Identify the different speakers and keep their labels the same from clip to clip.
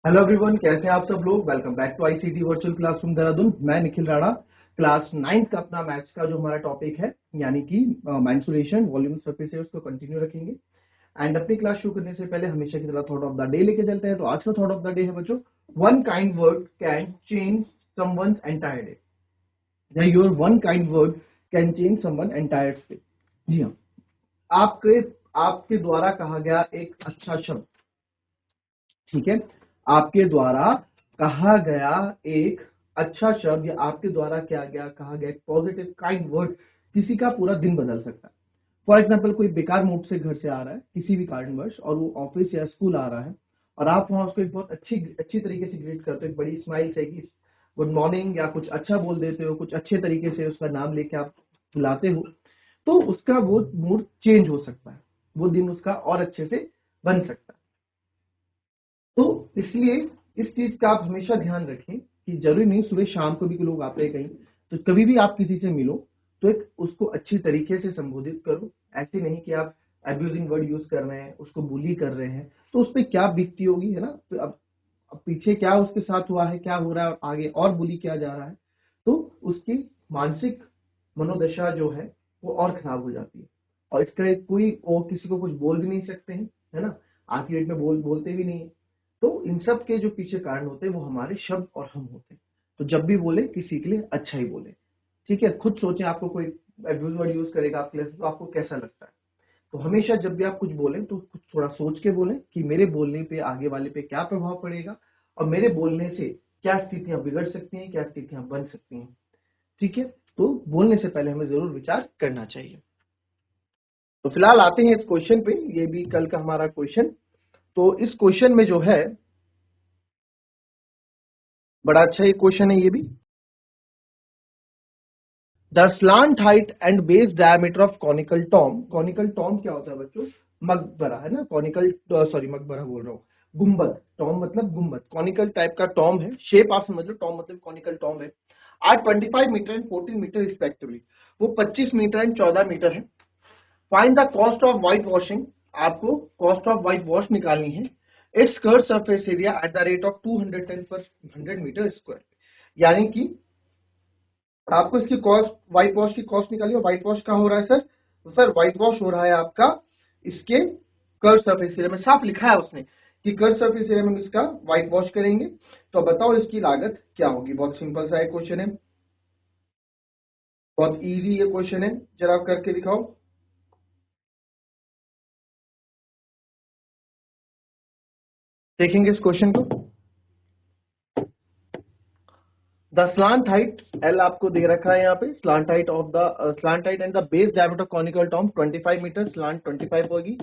Speaker 1: Hello everyone, कैसे हैं आप सब लोग। Welcome back to ICT virtual classroom Dehradun. मैं निखिल राणा। क्लास 9th का अपना मैथ्स का जो हमारा टॉपिक है यानी कि मेंसुरेशन वॉल्यूम सरफेस है उसको कंटिन्यू रखेंगे। एंड अपनी क्लास शुरू करने से पहले हमेशा की तरह थॉट ऑफ द डे लेके चलते हैं। तो आज का थॉट ऑफ द डे है बच्चों, one kind word can change someone's entire day. या your one kind word can change someone entire day. जी हाँ, आपके आपके द्वारा कहा गया एक अच्छा शब्द, ठीक है, आपके द्वारा कहा गया एक अच्छा शब्द या आपके द्वारा कहा गया एक पॉजिटिव काइंड वर्ड किसी का पूरा दिन बदल सकता है। फॉर एग्जाम्पल, कोई बेकार मूड से घर से आ रहा है किसी भी कारणवश और वो ऑफिस या स्कूल आ रहा है और आप वहां उसको एक बहुत अच्छी तरीके से ग्रीट करते हो, एक बड़ी स्माइल से कि गुड मॉर्निंग या कुछ अच्छा बोल देते हो, कुछ अच्छे तरीके से उसका नाम लेके आप बुलाते हो, तो उसका वो मूड चेंज हो सकता है, वो दिन उसका और अच्छे से बन सकता है। तो इसलिए इस चीज का आप हमेशा ध्यान रखें कि जरूरी नहीं सुबह शाम को भी लोग आते हैं कहीं, तो कभी भी आप किसी से मिलो तो एक उसको अच्छी तरीके से संबोधित करो। ऐसे नहीं कि आप एब्यूजिंग वर्ड यूज कर रहे हैं, उसको बुली कर रहे हैं, तो उस पर क्या बीतती होगी, है ना। तो अब पीछे क्या उसके साथ हुआ है, क्या हो रहा है, आगे और बुली किया जा रहा है, तो उसकी मानसिक मनोदशा जो है वो और खराब हो जाती है। और इसका कोई और किसी को कुछ बोल भी नहीं सकते हैं, है ना। आज की डेट में बोलते भी नहीं है। तो इन सब के जो पीछे कारण होते हैं वो हमारे शब्द और हम होते हैं। तो जब भी बोले किसी के लिए अच्छा ही बोले, ठीक है। खुद सोचें, आपको कोई अब्यूज वर्ड यूज करेगा आपके लिए तो आपको कैसा लगता है। तो हमेशा जब भी आप कुछ बोलें तो कुछ थोड़ा सोच के बोलें कि मेरे बोलने पे आगे वाले पे क्या प्रभाव पड़ेगा और मेरे बोलने से क्या स्थितियां बिगड़ सकती हैं, क्या स्थितियां बन सकती हैं, ठीक है। तो बोलने से पहले हमें जरूर विचार करना चाहिए। तो फिलहाल आते हैं इस क्वेश्चन पे, ये भी कल का हमारा क्वेश्चन। तो इस क्वेश्चन में जो है बड़ा अच्छा ये क्वेश्चन है ये भी। The slant height and base diameter of conical Tom. Conical Tom क्या होता है बच्चों? मकबरा, है ना। कॉनिकल सॉरी मकबरा बोल रहा हूँ, गुंबद। टॉम मतलब गुंबद, कॉनिकल टाइप का टॉम है, शेप आप समझ लो। टॉम मतलब कॉनिकल टॉम है। आज 25 मीटर एंड 14 मीटर रिस्पेक्टिवली, वो 25 मीटर एंड 14 मीटर है। Find the cost of white washing. आपको कॉस्ट ऑफ व्हाइट वॉश निकालनी है। It's curve surface area at the rate of 210 पर 100 मीटर स्क्वायर। यानी कि आपको इसकी कॉस्ट, व्हाइट वॉश की कॉस्ट निकालिए। व्हाइट वॉश कहाँ हो रहा है सर? तो सर व्हाइट वॉश हो रहा है आपका इसके कर्व सरफेस एरिया में। साफ लिखा है उसने कि कर्व सरफेस एरिया में इसका व्हाइट वॉश करेंगे। तो बताओ इसकी लागत क्या होगी। बहुत सिंपल सा क्वेश्चन है, बहुत इजी ये क्वेश्चन है, जरा आप करके दिखाओ। देखेंगे इस क्वेश्चन को। द स्लांट हाइट एल आपको दे रखा है यहाँ पे। Slant height of the slant height and the base diameter conical tomb 25 metre, slant 25 होगी।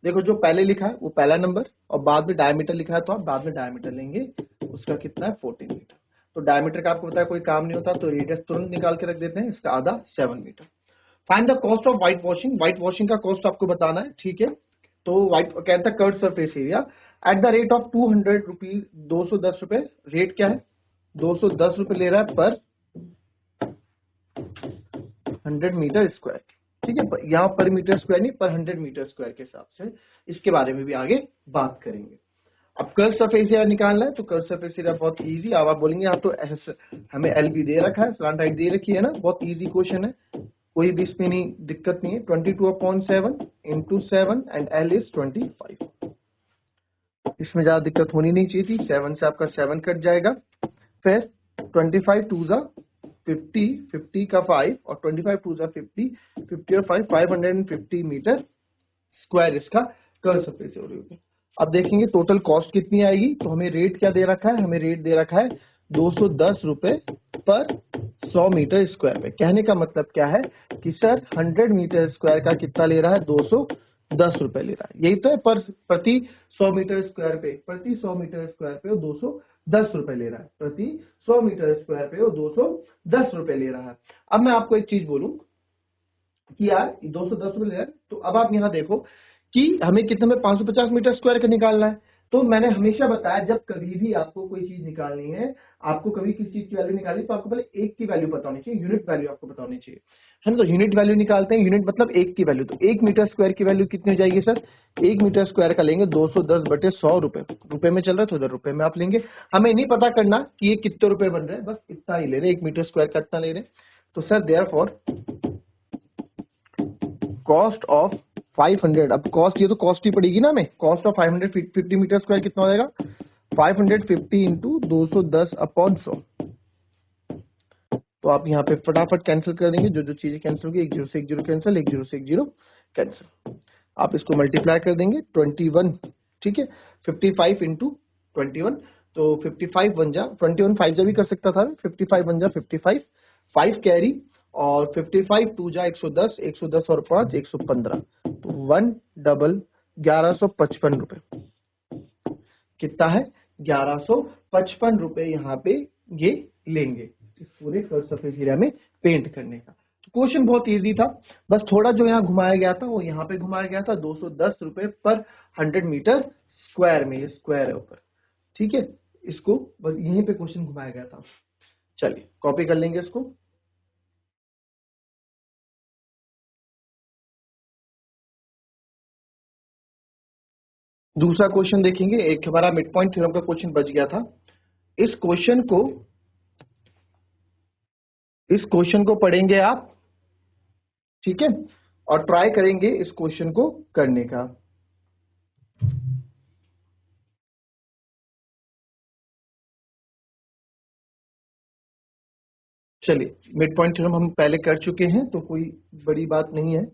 Speaker 1: देखो जो पहले लिखा है वो पहला नंबर और बाद में डायमीटर लिखा है तो आप बाद में डायमीटर लेंगे। उसका कितना है? 14 मीटर। तो डायमीटर का आपको पता है कोई काम नहीं होता, तो रेडियस तुरंत निकाल के रख देते हैं। इसका आधा 7 metre. Find the cost of white washing. White washing का कॉस्ट आपको बताना है, ठीक है। तो व्हाइट कहता है curved surface area at the rate of 200 rupees, 210 रुपए। रेट क्या है? 210 रुपए ले रहा है पर 100 मीटर स्क्वायर, ठीक है। यहाँ पर मीटर स्क्वायर नहीं, पर 100 मीटर स्क्वायर के हिसाब से। इसके बारे में भी आगे बात करेंगे। अब कर्व सरफेस एरिया निकालना है तो कर्व सरफेस एरिया बहुत इजी। अब आप बोलेंगे आप तो हमें एल भी दे रखा है, स्लांट हाइट दे रखी है ना। बहुत इजी क्वेश्चन है, कोई भी इसमें नहीं दिक्कत नहीं है। 22/7 इंटू 7 एंड एल इज 25। इसमें ज्यादा दिक्कत होनी नहीं चाहिए थी। 7 से आपका 7 कट जाएगा, फिर 25 टू जा 50, 50 का 5 और 25 टू जा 50, 50 और 5, 550 मीटर स्क्वायर इसका कर्व सरफेस एरिया होगी। अब देखेंगे टोटल कॉस्ट कितनी आएगी। तो हमें रेट क्या दे रखा है? हमें रेट दे रखा है 210 रुपए पर 100 मीटर स्क्वायर पे। कहने का मतलब क्या है कि सर 100 मीटर स्क्वायर का कितना ले रहा है? 210 रुपए ले रहा है। यही तो है, पर प्रति 100 मीटर स्क्वायर पे, प्रति 100 मीटर स्क्वायर पे वो 210 रुपए ले रहा है। प्रति 100 मीटर स्क्वायर पे वो 210 रुपए ले रहा है। अब मैं आपको एक चीज बोलूं कि यार 210 रुपए ले रहा है, तो अब आप यहाँ देखो कि हमें कितने में 550 मीटर स्क्वायर का निकालना है। तो मैंने हमेशा बताया जब कभी भी आपको कोई चीज निकालनी है, आपको कभी किसी चीज की वैल्यू निकालनी तो आपको पहले एक की वैल्यू पता होनी चाहिए, यूनिट वैल्यू आपको पता होनी चाहिए, है ना। तो यूनिट वैल्यू निकालते हैं, यूनिट मतलब एक की वैल्यू। तो 1 मीटर स्क्वायर की वैल्यू कितनी हो जाएगी सर? 1 मीटर स्क्वायर का लेंगे 210/100 रुपए। रुपए में चल रहा है तो उधर रुपए में आप लेंगे। हमें नहीं पता करना कि ये कितने रुपए बन रहे हैं, बस इतना ही ले रहे हैं, 1 मीटर स्क्वायर का इतना ले रहे हैं। तो सर देयरफॉर कॉस्ट ऑफ 500, अब कॉस्ट, ये तो कॉस्ट ही पड़ेगी ना हमें। कॉस्ट ऑफ 550 मीटर स्क्वायर कितना हो जाएगा? 550 इंटू 210/100। तो आप यहाँ पे फटाफट कैंसिल कर देंगे, जो जो चीजें कैंसिल होगी, 1 0 से 1 0 कैंसिल, 1 0 से 1 0 कैंसिल। आप इसको मल्टीप्लाई कर देंगे 21, ठीक है, 55 इंटू 21। तो 55 बन जा 21, 5 जा भी कर सकता था, 55 बन जा 55, 5 कैरी, और 55 2 जा 110, 110 और 5 115, तो 1155 रुपए। कितना है? 1155 रुपए यहाँ पे ये लेंगे इस पूरे कर्व सरफेस एरिया में पेंट करने का। तो क्वेश्चन बहुत इजी था, बस थोड़ा जो यहाँ घुमाया गया था वो यहाँ पे घुमाया गया था। 210 रुपए पर 100 मीटर स्क्वायर में, ये स्क्वायर है ऊपर, ठीक है, इसको बस यहीं पे क्वेश्चन घुमाया गया था। चलिए कॉपी कर लेंगे इसको। दूसरा क्वेश्चन देखेंगे, एक हमारा मिड पॉइंट थ्योरम का क्वेश्चन बच गया था। इस क्वेश्चन को पढ़ेंगे आप, ठीक है, और ट्राई करेंगे इस क्वेश्चन को करने का। चलिए मिड पॉइंट थ्योरम हम पहले कर चुके हैं, तो कोई बड़ी बात नहीं है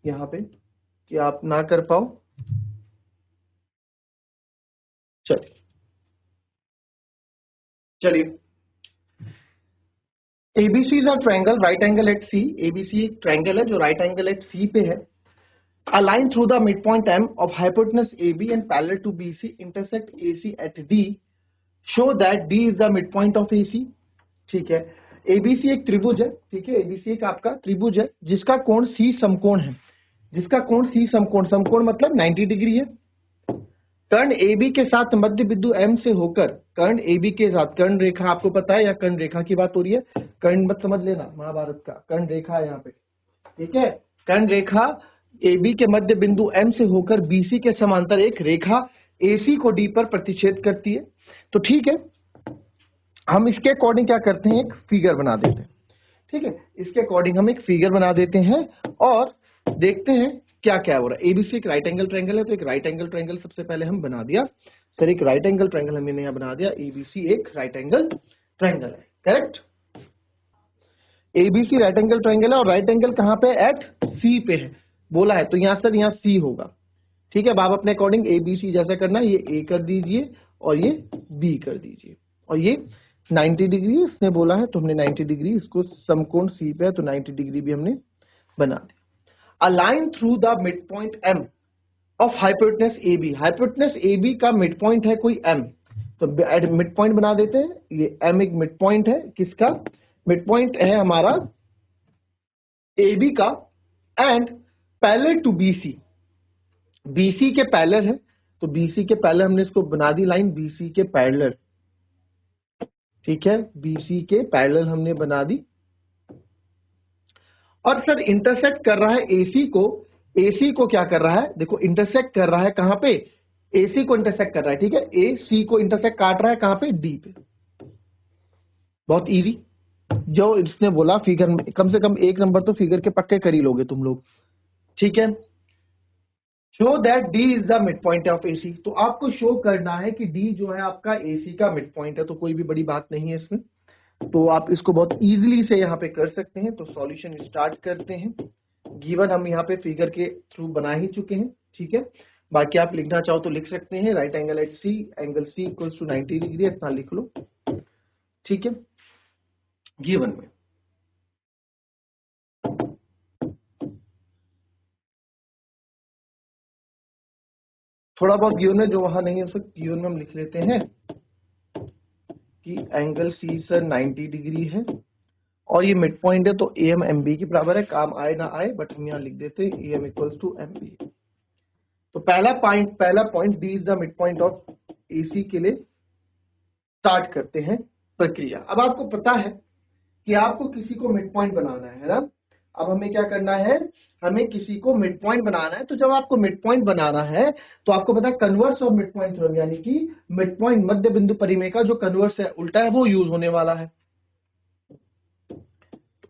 Speaker 1: यहाँ पे कि आप ना कर पाओ। चलिए A B C is a triangle right angle at C. A B C एक ट्रायंगल है जो राइट एंगल एट सी पे है। A line through the midpoint M of hypotenuse AB and parallel to BC intersect AC at D. Show that D is the midpoint of AC. ठीक है, ABC एक त्रिभुज है, ठीक है, ABC एक आपका त्रिभुज है जिसका कोण C समकोण है, जिसका कोण C समकोण, समकोण मतलब 90 डिग्री है। कर्ण AB के साथ मध्य बिंदु M से होकर, कर्ण AB के साथ, कर्ण रेखा आपको पता है या कर्ण रेखा की बात हो रही है, कर्ण मत समझ लेना, महाभारत का कर्ण रेखा है यहाँ पे, ठीक है। कर्ण रेखा AB के मध्य बिंदु M से होकर BC के समांतर एक रेखा AC को D पर प्रतिच्छेद करती है। तो ठीक है, हम इसके अकॉर्डिंग क्या करते हैं, एक फिगर बना देते हैं, ठीक है, इसके अकॉर्डिंग हम एक फिगर बना देते हैं और देखते हैं क्या क्या हो रहा है। एबीसी एक राइट एंगल ट्रायंगल है, तो एक राइट एंगल ट्रायंगल सबसे पहले हम बना दिया सर, एक राइट एंगल ट्रायंगल हमने यहाँ बना दिया। एबीसी एक राइट एंगल ट्रायंगल है, correct. ABC right angle triangle है और राइट एंगल कहाँ पे? एट सी पे है बोला है, तो यहाँ सर यहाँ सी होगा, ठीक है। अब आप अपने अकॉर्डिंग एबीसी जैसा करना है, ये ए कर दीजिए और ये बी कर दीजिए, और ये 90 डिग्री इसने बोला है, तो हमने 90 डिग्री, इसको समकोण सी पे है तो 90 डिग्री भी हमने बना दिया। A line through the midpoint M of hypotenuse AB, hypotenuse AB का midpoint है कोई M, तो midpoint बना देते हैं, ये M एक midpoint है, किसका midpoint है? हमारा AB का, and parallel to BC, BC के पैरेलल है, तो BC के पैरेलल हमने इसको बना दी लाइन, BC के पैरेलल, ठीक है, BC के पैरेलल हमने बना दी। और सर इंटरसेक्ट कर रहा है AC को, AC को क्या कर रहा है? देखो इंटरसेक्ट कर रहा है कहां पे? AC को इंटरसेक्ट कर रहा है, ठीक है, AC को इंटरसेक्ट काट रहा है कहां पे? D पे। बहुत इजी, जो इसने बोला फिगर में कम से कम एक नंबर तो फिगर के पक्के कर ही लोगे तुम लोग, ठीक है। Show that D is the mid point of AC, तो आपको शो करना है कि D जो है आपका AC का मिड पॉइंट है, तो कोई भी बड़ी बात नहीं है इसमें, तो आप इसको बहुत इजीली से यहाँ पे कर सकते हैं। तो सॉल्यूशन स्टार्ट करते हैं। गिवन हम यहाँ पे फिगर के थ्रू बना ही चुके हैं, ठीक है, बाकी आप लिखना चाहो तो लिख सकते हैं। Right angle at C, angle C equals to 90 degree, इतना लिख लो, ठीक है, गिवन में। थोड़ा बहुत गिवन में जो वहां नहीं हो सकता, गिवन में हम लिख लेते हैं कि एंगल सी सर 90 डिग्री है और ये मिड पॉइंट है, तो ए एम एम बी के बराबर है, काम आए ना आए बट हम यहाँ लिख देते हैं A M equals to M B. तो पहला point D is the mid point of AC के लिए स्टार्ट करते हैं प्रक्रिया। अब आपको पता है कि आपको किसी को मिड पॉइंट बनाना है ना। अब हमें क्या करना है, हमें किसी को मिड पॉइंट बनाना है। तो जब आपको मिड पॉइंट बनाना है तो आपको पता है converse of mid point theorem, यानी कि मिड पॉइंट मध्य बिंदु परिमेय का जो कन्वर्स है, उल्टा है, वो यूज होने वाला है।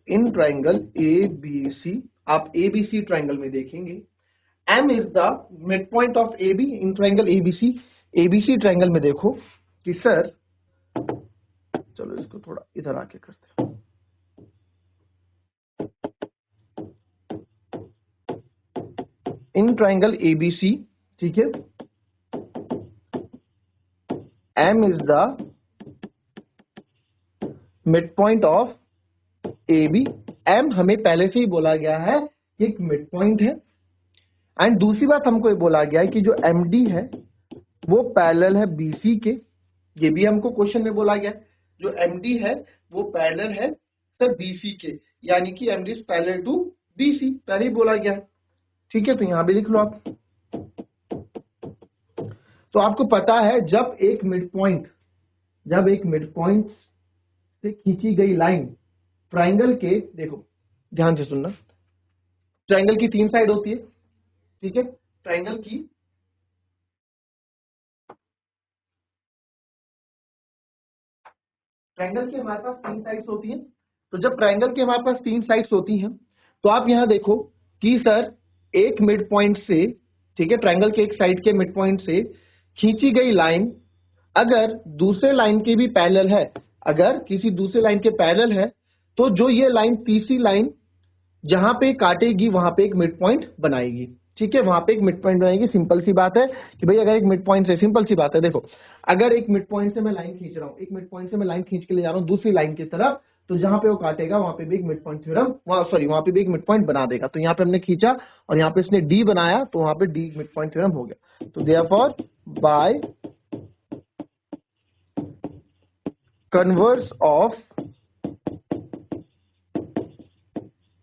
Speaker 1: इन ट्राइंगल ABC, आप ABC ट्राइंगल में देखेंगे M is the mid point of AB in triangle ABC triangle में देखो कि सर, चलो इसको थोड़ा इधर आके करते हैं। इन ट्राइंगल ABC, ठीक है, M is the mid point of AB। M हमें पहले से ही बोला गया है कि एक मिड पॉइंट है। एंड दूसरी बात हमको ये बोला गया है कि जो MD है वो पैरेलल है BC के। ये भी हमको क्वेश्चन में बोला गया है, जो MD है वो पैरेलल है सर BC के, यानी कि MD is parallel to BC, पहले ही बोला गया है। ठीक है, तो यहां भी लिख लो आप। तो आपको पता है जब एक मिड पॉइंट से खींची गई लाइन ट्राइंगल के, देखो ध्यान से सुनना, ट्राइंगल की 3 साइड होती है, ठीक है, ट्राइंगल की हमारे पास 3 साइड्स होती हैं। तो जब ट्राइंगल की हमारे पास 3 साइड्स होती हैं तो आप यहां देखो कि सर एक मिड पॉइंट से, ठीक है, ट्राइंगल के एक साइड के मिड पॉइंट से खींची गई लाइन अगर दूसरे लाइन के भी पैरेलल है, अगर किसी दूसरे लाइन के पैरेलल है, तो जो ये लाइन तीसरी लाइन जहां पे काटेगी वहां पे एक मिड पॉइंट बनाएगी। ठीक है, वहां पे एक मिड पॉइंट बनाएगी। सिंपल सी बात है कि भाई अगर एक मिड पॉइंट से, सिंपल सी बात है, देखो अगर एक मिड पॉइंट से मैं लाइन खींच रहा हूं, एक मिड पॉइंट से मैं लाइन खींच के ले जा रहा हूं दूसरी लाइन की तरफ, तो जहां पे वो काटेगा वहां पे भी एक मिड पॉइंट थ्योरम, वहां पे भी एक मिड पॉइंट बना देगा। तो यहाँ पे हमने खींचा और यहाँ पे इसने डी बनाया, तो वहां पे डी मिड पॉइंट थ्योरम हो गया। तो therefore by converse of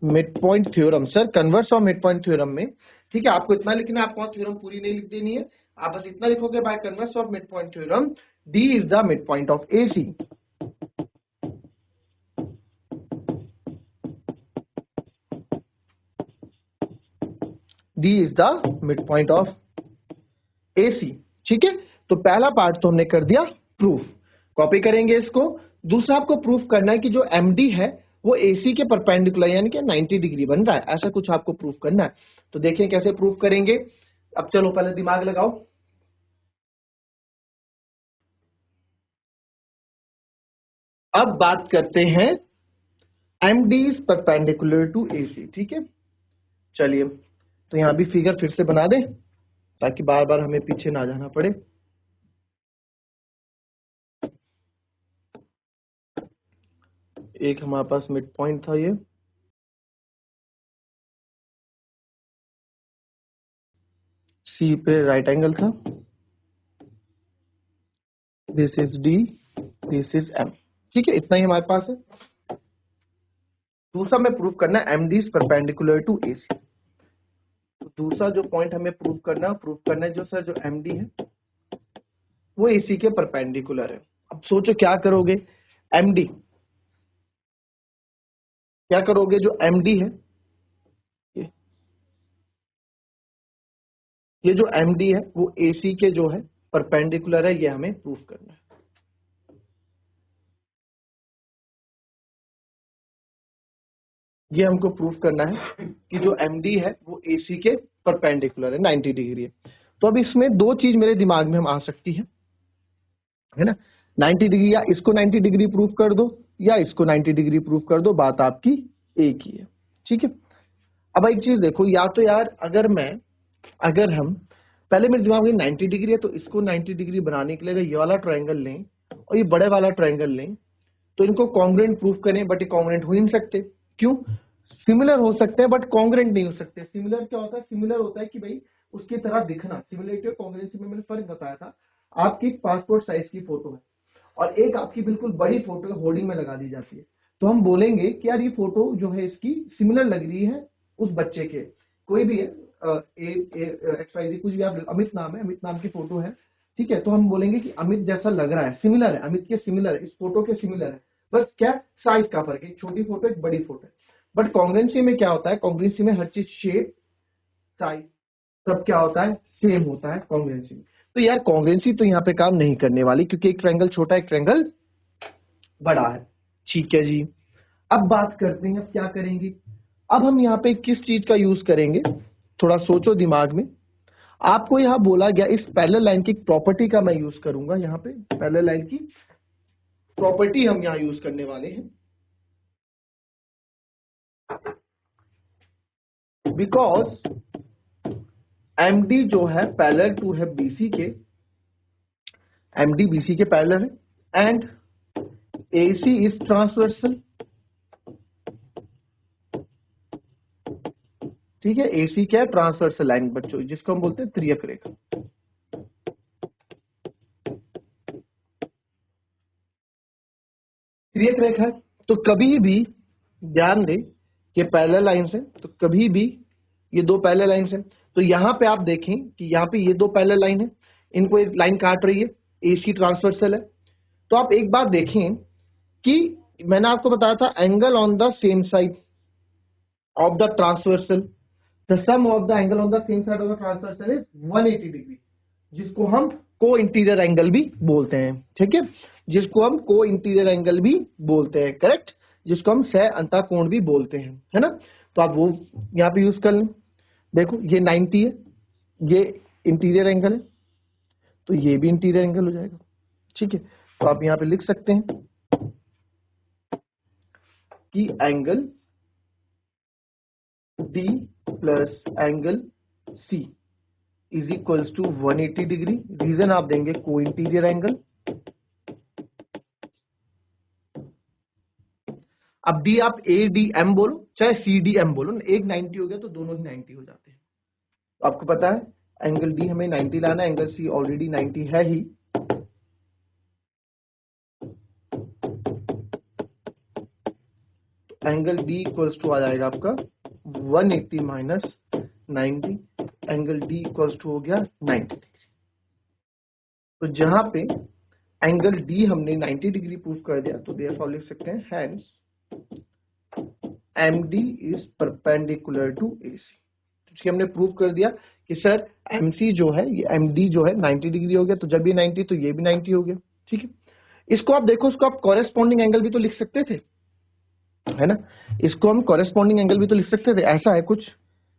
Speaker 1: mid point theorem, sir converse of mid point theorem में, ठीक है, आपको इतना लिखना है, आपको थ्योरम पूरी नहीं लिख देनी है, आप बस इतना लिखोगे by converse of mid point theorem D is the mid point of AC। D is the mid point of AC, ठीक है। तो पहला पार्ट तो हमने कर दिया प्रूफ, कॉपी करेंगे इसको। दूसरा आपको प्रूफ करना है कि जो MD है वो AC के परपेंडिकुलर यानी कि 90 डिग्री बन रहा है, ऐसा कुछ आपको प्रूफ करना है। तो देखिए कैसे प्रूफ करेंगे। अब चलो पहले दिमाग लगाओ। अब बात करते हैं MD is perpendicular to AC, ठीक है। चलिए, तो यहां भी फिगर फिर से बना दें ताकि बार बार हमें पीछे ना जाना पड़े। एक हमारे पास मिड पॉइंट था, ये C पे राइट एंगल था, this is D, this is M, ठीक है, इतना ही हमारे पास है। दूसरा में प्रूफ करना है MD is perpendicular to AC। तो दूसरा जो पॉइंट हमें प्रूफ करना है जो सर जो MD है वो AC के परपेंडिकुलर है। अब सोचो क्या करोगे, MD क्या करोगे, जो MD है ये जो MD है वो AC के जो है परपेंडिकुलर है, ये हमें प्रूफ करना है। ये हमको प्रूफ करना है कि जो MD है वो AC के परपेंडिकुलर है, 90 डिग्री है। तो अब इसमें दो चीज मेरे दिमाग में हम आ सकती है ना, 90 डिग्री, या इसको 90 डिग्री प्रूफ कर दो या इसको 90 डिग्री प्रूफ कर दो, बात आपकी एक ही है, ठीक है। अब एक चीज देखो, या तो यार अगर हम पहले मेरे दिमाग में 90 डिग्री है तो इसको 90 डिग्री बनाने के लिए अगर ये वाला ट्रायंगल लें और ये बड़े वाला ट्रायंगल लें तो इनको कॉन्ग्रुएंट प्रूफ करें, बट ये कॉन्ग्रुएंट हो ही नहीं सकते। क्यों? सिमिलर हो सकते हैं बट कॉन्ग्रुएंट नहीं हो सकते। सिमिलर क्या होता है? सिमिलर होता है कि भाई उसकी तरह दिखना। सिमिलरिटी और कॉन्ग्रुएंसी में मैंने फर्क बताया था। आपकी पासपोर्ट साइज की फोटो है और एक आपकी बिल्कुल बड़ी फोटो होर्डिंग में लगा दी जाती है, तो हम बोलेंगे कि यार ये फोटो जो है इसकी सिमिलर लग रही है उस बच्चे के, कोई भी है, एक्स वाई जी कुछ भी, आप अमित नाम है, अमित नाम की फोटो है, ठीक है, तो हम बोलेंगे कि अमित जैसा लग रहा है, सिमिलर है, अमित के सिमिलर है, इस फोटो के सिमिलर है, बस क्या साइज का फर्क है, एक छोटी फोटो एक बड़ी फोटो है। बट कॉन्ग्रुएंसी में क्या होता है, कॉन्ग्रुएंसी में हर चीज शेप साइज सब क्या होता है, सेम होता है कॉन्ग्रुएंसी में। तो यार कॉन्ग्रुएंसी तो यहाँ पे काम नहीं करने वाली, क्योंकि एक ट्रायंगल छोटा एक ट्रायंगल बड़ा है। ठीक है जी, अब बात करते हैं, अब क्या करेंगे, अब हम यहाँ पे किस चीज का यूज करेंगे, थोड़ा सोचो दिमाग में। आपको यहाँ बोला गया इस पैरेलल लाइन की प्रॉपर्टी का मैं यूज करूंगा, यहाँ पे पैरेलल लाइन की प्रॉपर्टी हम यहाँ यूज करने वाले हैं, बिकॉज एमडी जो है पैरेलल टू है बीसी के, एमडी बीसी के पैरेलल है, एंड एसी इज ट्रांसवर्सल। ठीक है, एसी क्या है, ट्रांसवर्सल लाइन बच्चों, जिसको हम बोलते हैं त्रियक रेखा। त्रियक रेखा है, तो कभी भी ध्यान दें कि पैरेलल लाइंस है, तो कभी भी ये दो पैरेलल लाइंस है, तो यहां पे आप देखें कि यहाँ पे ये दो पैरेलल लाइन है, इनको एक लाइन काट रही है, एसी ट्रांसवर्सल है। तो आप एक बात देखें कि मैंने आपको बताया था angle on the same side of the transversal, the sum of the angle on the same side of the transversal is 180 degree, जिसको हम को इंटीरियर एंगल भी बोलते हैं। ठीक है, जिसको हम को इंटीरियर एंगल भी बोलते हैं, करेक्ट, जिसको हम सह अंतः कोण भी बोलते हैं, है ना। तो आप वो यहाँ पे यूज कर लें। देखो ये 90 है, ये इंटीरियर एंगल है, तो ये भी इंटीरियर एंगल हो जाएगा। ठीक है, तो आप यहाँ पे लिख सकते हैं कि angle D plus angle C is equals to 180 degree. Reason आप देंगे को इंटीरियर एंगल। अब डी आप ए डी एम बोलो चाहे सी डी एम बोलो, एक 90 हो गया तो दोनों ही 90 हो जाते हैं। तो आपको पता है एंगल डी हमें 90 लाना है, एंगल सी ऑलरेडी 90 है ही। तो एंगल डी इक्वल्स टू आ जाएगा आपका 180 माइनस 90, एंगल डी इक्वल्स टू हो गया 90 डिग्री। तो जहां पे एंगल डी हमने 90 डिग्री प्रूव कर दिया, तो देयरफॉर लिख सकते हैं hence M D is perpendicular to A C. क्योंकि हमने प्रूव कर दिया कि सर एमसी जो है, ये एमडी जो है 90 डिग्री हो गया, तो जब ये 90 तो ये भी 90 हो गया। ठीक है, इसको आप देखो, इसको आप कॉरेस्पॉन्डिंग एंगल भी तो लिख सकते थे, है ना, इसको हम कॉरेस्पॉन्डिंग एंगल भी तो लिख सकते थे। ऐसा है कुछ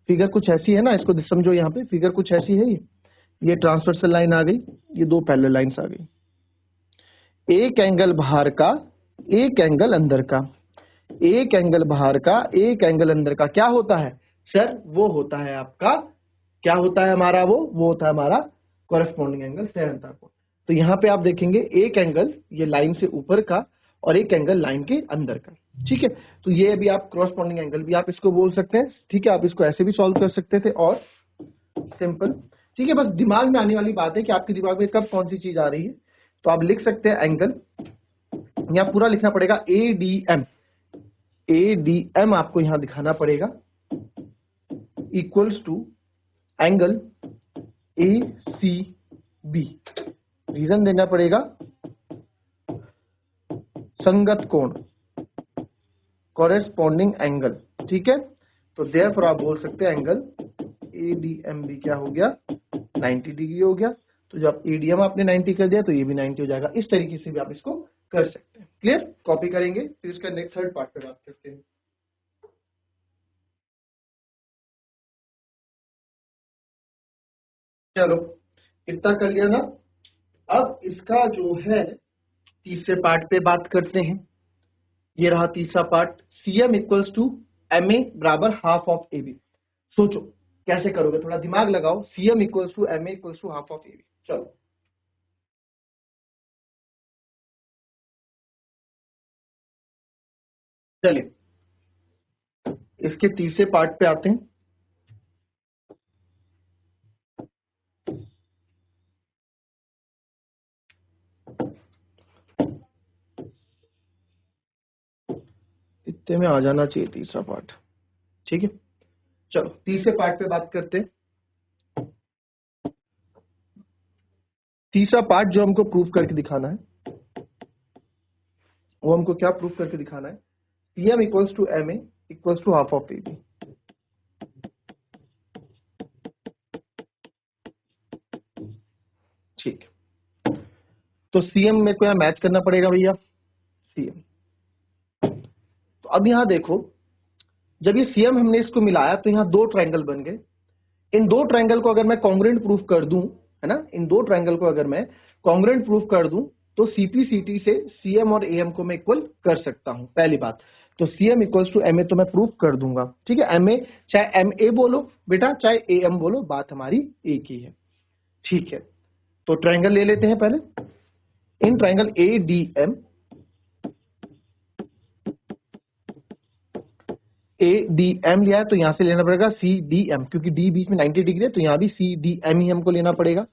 Speaker 1: फिगर कुछ ऐसी है ना, इसको समझो, यहाँ पे फिगर कुछ ऐसी है, ये ट्रांसवर्सल लाइन आ गई, ये दो पैरेलल लाइंस आ गई, एक एंगल बाहर का एक एंगल अंदर का, एक एंगल बाहर का एक एंगल अंदर का, क्या होता है सर, वो होता है आपका, क्या होता है हमारा, वो होता है हमारा कॉरेस्पॉन्डिंग एंगल सह अंतः कोण। तो यहाँ पे आप देखेंगे एक एंगल ये लाइन से ऊपर का और एक एंगल लाइन के अंदर का। ठीक है, तो ये अभी आप कॉरेस्पॉन्डिंग एंगल भी आप इसको बोल सकते हैं। ठीक है, आप इसको ऐसे भी सॉल्व कर सकते थे और सिंपल। ठीक है, बस दिमाग में आने वाली बात है कि आपके दिमाग में कब कौन सी चीज आ रही है। तो आप लिख सकते हैं एंगल, यहाँ पूरा लिखना पड़ेगा A D M, A D M आपको यहां दिखाना पड़ेगा equals to angle A C B. Reason देना पड़ेगा संगत कोण, कॉरेस्पॉन्डिंग एंगल। ठीक है, तो देयरफॉर आप बोल सकते हैं एंगल ए डी एम भी क्या हो गया, 90 डिग्री हो गया। तो जब एडीएम आपने 90 कर दिया तो ये भी 90 हो जाएगा। इस तरीके से भी आप इसको कर सकते हैं। क्लियर, कॉपी करेंगे, फिर इसका नेक्स्ट थर्ड पार्ट पे बात करते हैं। चलो इतना कर लिया ना, अब इसका जो है तीसरे पार्ट पे बात करते हैं। ये रहा तीसरा part, C M equals to M A बराबर हाफ ऑफ ए बी। सोचो कैसे करोगे, थोड़ा दिमाग लगाओ। C M equals to M A equals to half of A B. चलो चलिए इसके तीसरे पार्ट पे आते हैं। इतने में आ जाना चाहिए तीसरा पार्ट। ठीक है, चलो तीसरे पार्ट पे बात करते हैं। तीसरा पार्ट जो हमको प्रूव करके दिखाना है, वो हमको क्या प्रूव करके दिखाना है, Cm equals to Ma equals to half of AB। ठीक, तो Cm मेरे को यहाँ मैच करना पड़ेगा भैया, Cm। तो अब यहां देखो, जब ये Cm हमने इसको मिलाया तो यहाँ दो ट्रायंगल बन गए। इन दो ट्रायंगल को अगर मैं कॉन्ग्रुएंट प्रूफ कर दूं, है ना, इन दो ट्रायंगल को अगर मैं कॉन्ग्रुएंट प्रूफ कर दूं तो CPCT से Cm और Am को मैं इक्वल कर सकता हूं, पहली बात। तो Cm इक्वल्स टू Ma तो मैं प्रूफ कर दूंगा, ठीक है। Ma चाहे Ma बोलो बेटा, चाहे Am बोलो, बात हमारी एक ही है, ठीक है। तो ट्रायंगल ले लेते हैं पहले। इन ट्रायंगल ADM, ADM लिया है तो यहां से लेना पड़ेगा CDM, क्योंकि D बीच में 90 डिग्री है तो यहां भी CDM ही हमको लेना पड़ेगा।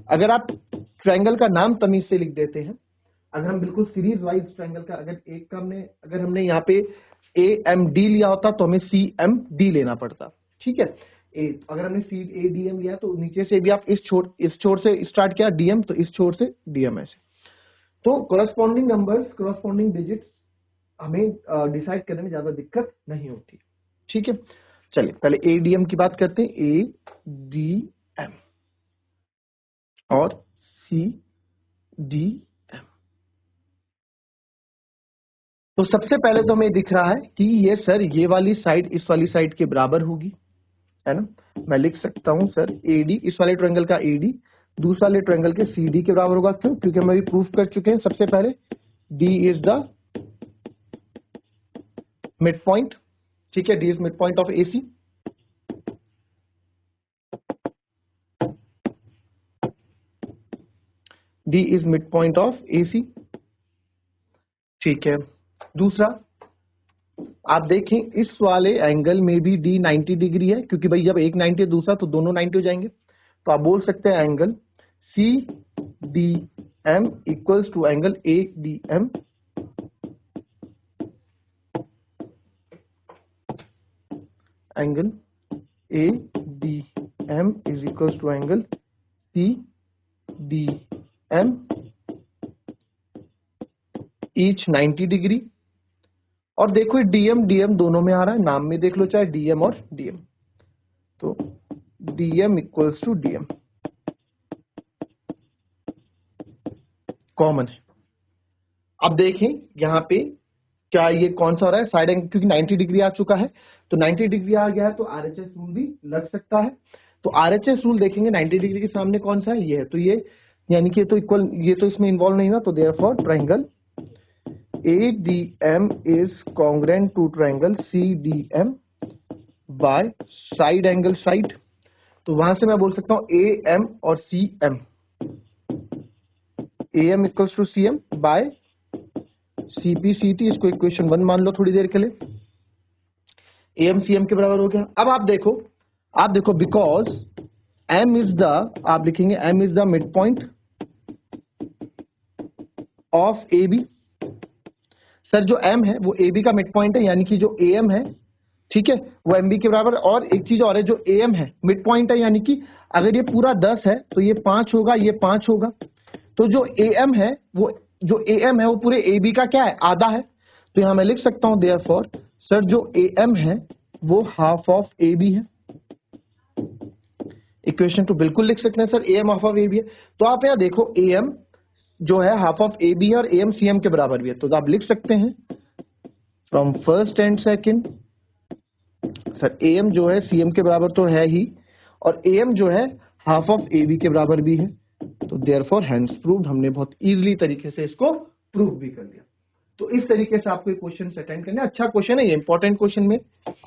Speaker 1: अगर आप ट्रायंगल का नाम तमीज से लिख देते हैं, अगर हम बिल्कुल सीरीज वाइज ट्रायंगल का, अगर हमने यहाँ पे AMD लिया होता तो हमें CMD लेना पड़ता, ठीक है। अगर हमने ADM लिया तो नीचे से भी आप इस छोर से स्टार्ट किया DM, तो इस छोर से DM ऐसे। तो कॉरस्पॉन्डिंग नंबर्स, कॉरस्पॉन्डिंग डिजिट्स हमें डिसाइड करने में ज्यादा दिक्कत नहीं होती, ठीक है। चलिए पहले ADM की बात करते हैं, ADM और CDM। तो सबसे पहले तो हमें दिख रहा है कि ये सर ये वाली साइड इस वाली साइड के बराबर होगी, है ना। मैं लिख सकता हूं सर AD, इस वाले ट्रायंगल का AD दूसरे वाले ट्रायंगल के CD के बराबर होगा। क्यों? क्योंकि हम अभी प्रूफ कर चुके हैं सबसे पहले D is the mid point, ठीक है। D is mid point of AC। D is mid point of AC, ठीक है। दूसरा आप देखें, इस वाले एंगल में भी D 90 डिग्री है, क्योंकि भाई जब एक 90 है दूसरा तो दोनों 90 हो जाएंगे। तो आप बोल सकते हैं angle CDM equals to angle ADM। Angle ADM is equals to angle CDM, each 90 degree. और देखो DM DM दोनों में आ रहा है, नाम में देख लो, चाहे DM और DM। तो DM equals to DM common है। अब देखें यहां पे क्या ये कौन सा हो रहा है, साइड एंगल, क्योंकि 90 डिग्री आ चुका है तो 90 डिग्री आ गया है तो RHS रूल भी लग सकता है। तो RHS रूल देखेंगे 90 डिग्री के सामने कौन सा है, ये है। तो ये यानी कि तो इक्वल, ये तो इसमें इन्वॉल्व नहीं ना, तो therefore triangle ADM is congruent to triangle CDM by side angle side। तो वहां से मैं बोल सकता हूं AM और CM, AM equals to CM by CPCT। इसको इक्वेशन 1 मान लो थोड़ी देर के लिए, AM CM के बराबर हो गया। अब आप देखो बिकॉज M इज द, आप लिखेंगे M is the mid point of AB। Sir जो M है वो AB का मिड पॉइंट है, यानी कि जो AM है, ठीक है, वो MB के बराबर। और एक चीज और है, जो AM है मिड पॉइंट है, यानी कि अगर ये पूरा 10 है तो ये 5 होगा, ये 5 होगा। तो जो AM है वो पूरे AB का क्या है, आधा है। तो यहां मैं लिख सकता हूं देयरफॉर सर जो AM है वो हाफ ऑफ AB है। इक्वेशन तो बिल्कुल लिख सकते हैं sir, AM half of AB है। तो आप यहां देखो AM जो है हाफ ऑफ AB है और AM CM के बराबर भी है। तो आप लिख सकते हैं from first and second, sir AM जो है CM के बराबर तो है ही, और AM जो है हाफ ऑफ AB के बराबर भी है। तो देयरफॉर हेंस प्रूव्ड, हमने बहुत इजीली तरीके से इसको प्रूव भी कर लिया। तो इस तरीके से आपको क्वेश्चन अटेंड करना। अच्छा क्वेश्चन है ये, इंपॉर्टेंट क्वेश्चन में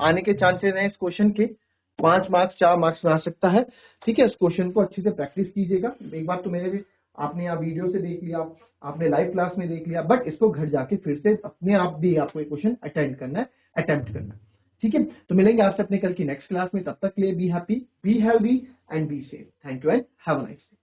Speaker 1: आने के चांसेस हैं इस क्वेश्चन के, 5 मार्क्स 4 मार्क्स में आ सकता है, ठीक है। इस क्वेश्चन को अच्छे से प्रैक्टिस कीजिएगा। एक बार तो मेरे भी आपने यहाँ वीडियो से देख लिया, आपने लाइव क्लास में देख लिया, बट इसको घर जाके फिर से अपने आप भी आपको क्वेश्चन अटेंड करना है, अटेम्प्ट करना है, ठीक है। तो मिलेंगे आपसे अपने कल की नेक्स्ट क्लास में, तब तक के लिए be happy, be healthy and be safe. Thank you and have a nice day.